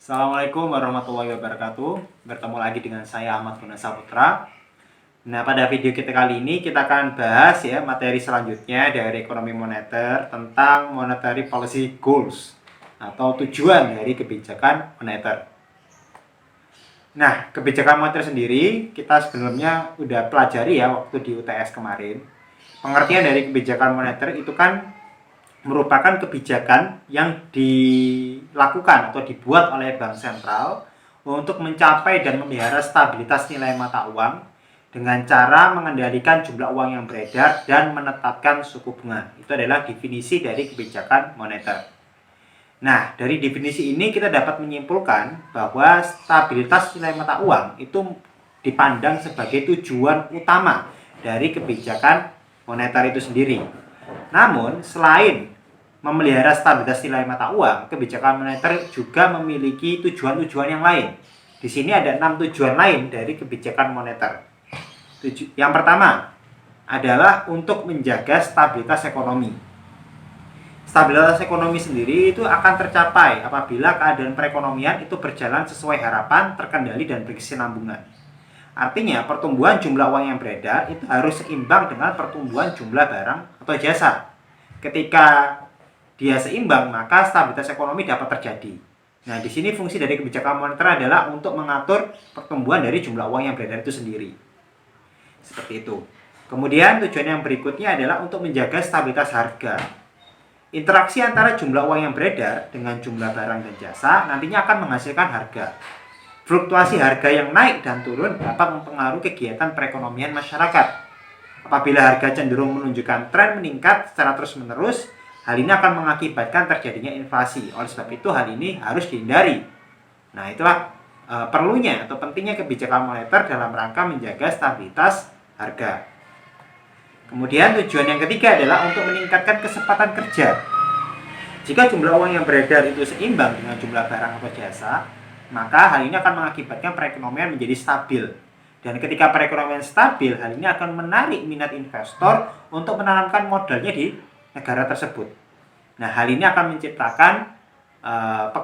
Assalamualaikum warahmatullahi wabarakatuh. Bertemu lagi dengan saya Ahmad Guna Saputra. Nah, pada video kita kali ini kita akan bahas ya materi selanjutnya dari ekonomi moneter tentang monetary policy goals atau tujuan dari kebijakan moneter. Nah, kebijakan moneter sendiri kita sebelumnya udah pelajari ya waktu di UTS kemarin. Pengertian dari kebijakan moneter itu kan merupakan kebijakan yang dilakukan atau dibuat oleh bank sentral untuk mencapai dan memelihara stabilitas nilai mata uang dengan cara mengendalikan jumlah uang yang beredar dan menetapkan suku bunga. Itu adalah definisi dari kebijakan moneter. Nah, dari definisi ini kita dapat menyimpulkan bahwa stabilitas nilai mata uang itu dipandang sebagai tujuan utama dari kebijakan moneter itu sendiri. Namun, selain memelihara stabilitas nilai mata uang, kebijakan moneter juga memiliki tujuan-tujuan yang lain. Di sini ada 6 tujuan lain dari kebijakan moneter. Yang pertama adalah untuk menjaga stabilitas ekonomi. Stabilitas ekonomi sendiri itu akan tercapai apabila keadaan perekonomian itu berjalan sesuai harapan, terkendali, dan berkesinambungan. Artinya, pertumbuhan jumlah uang yang beredar itu harus seimbang dengan pertumbuhan jumlah barang atau jasa. Ketika dia seimbang, maka stabilitas ekonomi dapat terjadi. Nah, di sini fungsi dari kebijakan moneter adalah untuk mengatur pertumbuhan dari jumlah uang yang beredar itu sendiri. Seperti itu. Kemudian tujuan yang berikutnya adalah untuk menjaga stabilitas harga. Interaksi antara jumlah uang yang beredar dengan jumlah barang dan jasa nantinya akan menghasilkan harga. Fluktuasi harga yang naik dan turun dapat mempengaruhi kegiatan perekonomian masyarakat. Apabila harga cenderung menunjukkan tren meningkat secara terus-menerus, hal ini akan mengakibatkan terjadinya inflasi. Oleh sebab itu, hal ini harus dihindari. Nah, itulah perlunya atau pentingnya kebijakan moneter dalam rangka menjaga stabilitas harga. Kemudian tujuan yang ketiga adalah untuk meningkatkan kesempatan kerja. Jika jumlah uang yang beredar itu seimbang dengan jumlah barang atau jasa, maka hal ini akan mengakibatkan perekonomian menjadi stabil. Dan ketika perekonomian stabil, hal ini akan menarik minat investor untuk menanamkan modalnya di negara tersebut. Nah, hal ini akan menciptakan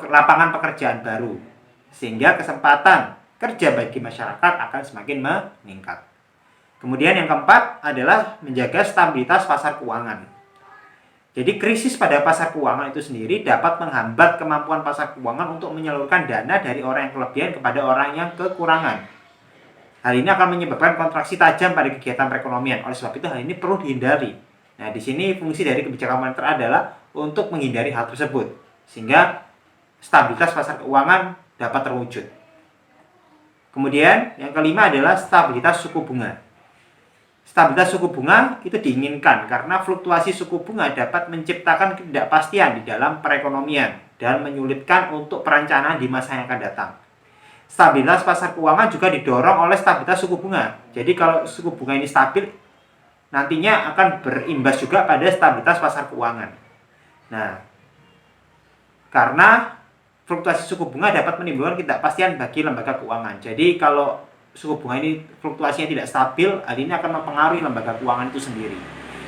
lapangan pekerjaan baru, sehingga kesempatan kerja bagi masyarakat akan semakin meningkat. Kemudian yang keempat adalah menjaga stabilitas pasar keuangan. Jadi krisis pada pasar keuangan itu sendiri dapat menghambat kemampuan pasar keuangan untuk menyalurkan dana dari orang yang kelebihan kepada orang yang kekurangan. Hal ini akan menyebabkan kontraksi tajam pada kegiatan perekonomian. Oleh sebab itu hal ini perlu dihindari. Nah, di sini fungsi dari kebijakan moneter adalah untuk menghindari hal tersebut, sehingga stabilitas pasar keuangan dapat terwujud. Kemudian yang kelima adalah stabilitas suku bunga. Stabilitas suku bunga itu diinginkan karena fluktuasi suku bunga dapat menciptakan ketidakpastian di dalam perekonomian dan menyulitkan untuk perencanaan di masa yang akan datang. Stabilitas pasar keuangan juga didorong oleh stabilitas suku bunga. Jadi kalau suku bunga ini stabil, nantinya akan berimbas juga pada stabilitas pasar keuangan. Nah, karena fluktuasi suku bunga dapat menimbulkan ketidakpastian bagi lembaga keuangan. Jadi kalau suku bunga ini fluktuasinya tidak stabil, hal ini akan mempengaruhi lembaga keuangan itu sendiri.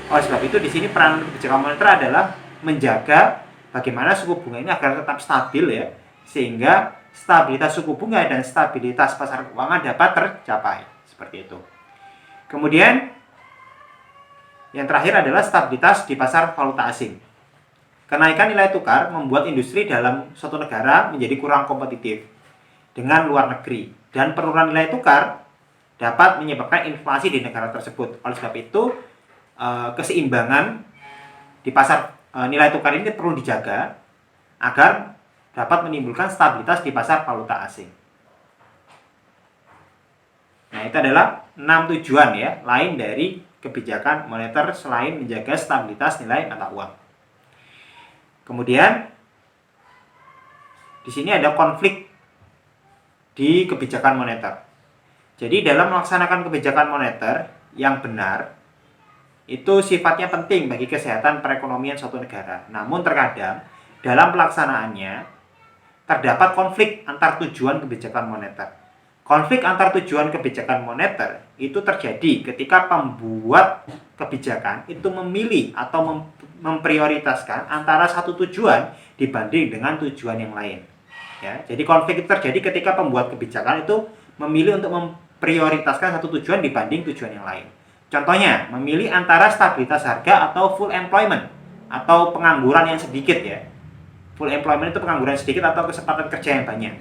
Oleh sebab itu di sini peran kebijakan moneter adalah menjaga bagaimana suku bunga ini agar tetap stabil ya, sehingga stabilitas suku bunga dan stabilitas pasar keuangan dapat tercapai. Seperti itu. Kemudian yang terakhir adalah stabilitas di pasar valuta asing. Kenaikan nilai tukar membuat industri dalam suatu negara menjadi kurang kompetitif dengan luar negeri, dan penurunan nilai tukar dapat menyebabkan inflasi di negara tersebut. Oleh sebab itu, keseimbangan di pasar nilai tukar ini perlu dijaga agar dapat menimbulkan stabilitas di pasar valuta asing. Nah, itu adalah 6 tujuan ya lain dari kebijakan moneter selain menjaga stabilitas nilai mata uang. Kemudian di sini ada konflik di kebijakan moneter. Jadi dalam melaksanakan kebijakan moneter yang benar itu sifatnya penting bagi kesehatan perekonomian suatu negara. Namun terkadang dalam pelaksanaannya terdapat konflik antar tujuan kebijakan moneter. Konflik antar tujuan kebijakan moneter itu terjadi ketika pembuat kebijakan itu memilih atau memprioritaskan antara satu tujuan dibanding dengan tujuan yang lain. Ya, jadi konflik itu terjadi ketika pembuat kebijakan itu memilih untuk memprioritaskan satu tujuan dibanding tujuan yang lain. Contohnya, memilih antara stabilitas harga atau full employment atau pengangguran yang sedikit ya. Full employment itu pengangguran sedikit atau kesempatan kerja yang banyak.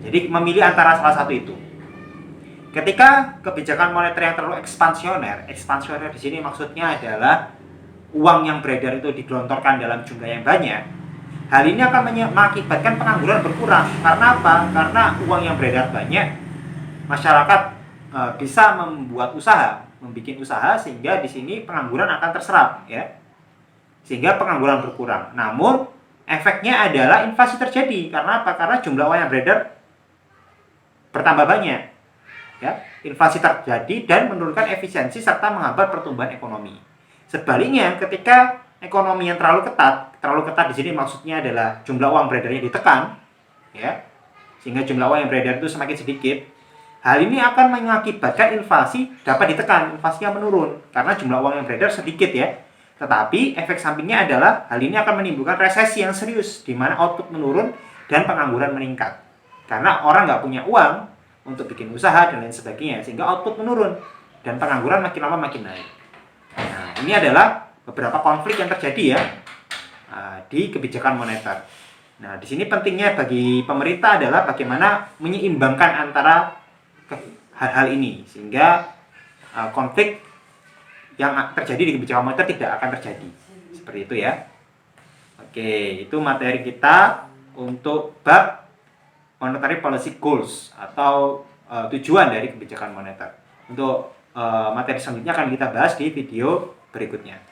Jadi memilih antara salah satu itu. Ketika kebijakan moneter yang terlalu ekspansioner di sini maksudnya adalah uang yang beredar itu digelontorkan dalam jumlah yang banyak. Hal ini akan mengakibatkan pengangguran berkurang. Karena apa? Karena uang yang beredar banyak, masyarakat bisa membuat membuat usaha sehingga di sini pengangguran akan terserap, ya. Sehingga pengangguran berkurang. Namun efeknya adalah inflasi terjadi. Karena apa? Karena jumlah uang yang beredar bertambah banyak. Ya, inflasi terjadi dan menurunkan efisiensi serta menghambat pertumbuhan ekonomi. Sebaliknya, ketika ekonomi yang terlalu ketat di sini maksudnya adalah jumlah uang beredarnya ditekan, ya, sehingga jumlah uang yang beredar itu semakin sedikit. Hal ini akan mengakibatkan inflasi dapat ditekan, inflasinya menurun karena jumlah uang yang beredar sedikit ya. Tetapi efek sampingnya adalah hal ini akan menimbulkan resesi yang serius, di mana output menurun dan pengangguran meningkat. Karena orang nggak punya uang untuk bikin usaha dan lain sebagainya, sehingga output menurun dan pengangguran makin lama makin naik. Nah, ini adalah beberapa konflik yang terjadi ya di kebijakan moneter. Nah, di sini pentingnya bagi pemerintah adalah bagaimana menyeimbangkan antara hal-hal ini sehingga konflik yang terjadi di kebijakan moneter tidak akan terjadi. Seperti itu ya. Oke, itu materi kita untuk bab monetary policy goals atau tujuan dari kebijakan moneter. Untuk materi selanjutnya akan kita bahas di video berikutnya.